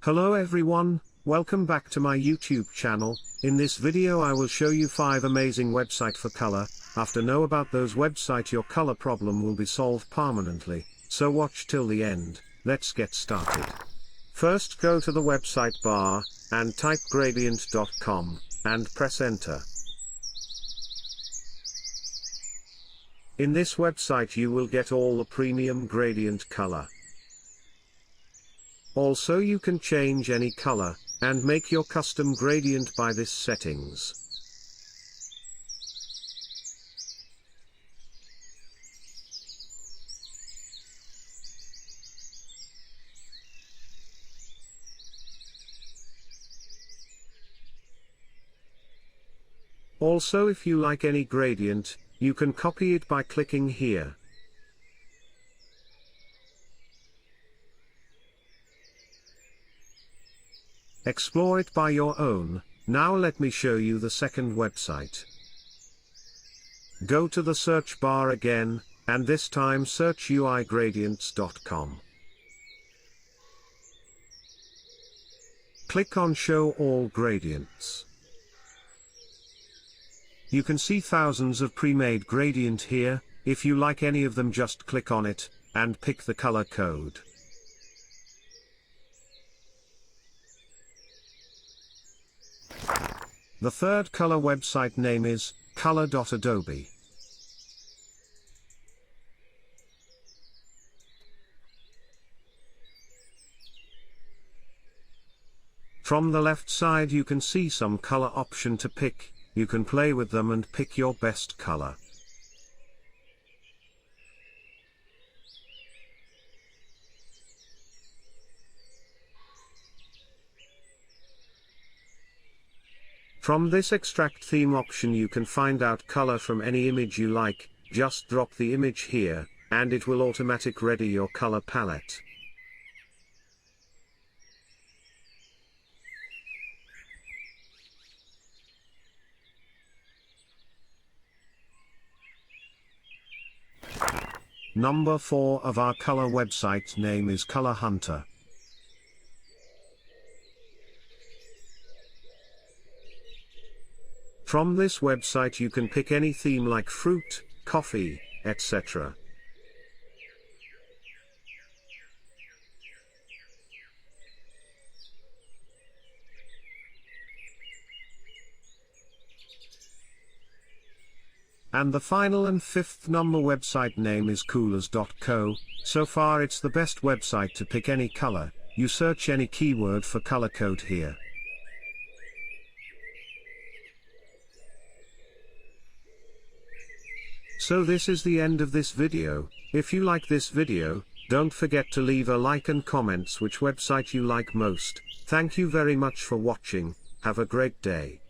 Hello everyone, welcome back to my YouTube channel. In this video I will show you 5 amazing website for color. After know about those website your color problem will be solved permanently, so watch till the end. Let's get started. First go to the website bar, and type gradient.com, and press enter. In this website you will get all the premium gradient color. Also you can change any color, and make your custom gradient by this settings. Also if you like any gradient, you can copy it by clicking here. Explore it by your own. Now let me show you the second website. Go to the search bar again, and this time search uigradients.com. Click on Show All Gradients. You can see thousands of pre-made gradient here. If you like any of them just click on it, and pick the color code. The third color website name is Color.adobe. From the left side you can see some color option to pick. You can play with them and pick your best color. From this extract theme option you can find out color from any image you like. Just drop the image here, and it will automatic ready your color palette. Number 4 of our color website name is Color Hunter. From this website you can pick any theme like fruit, coffee, etc. And the final and 5th number website name is Colors.co. So far it's the best website to pick any color. You search any keyword for color code here. So this is the end of this video. If you like this video, don't forget to leave a like and comments which website you like most. Thank you very much for watching. Have a great day.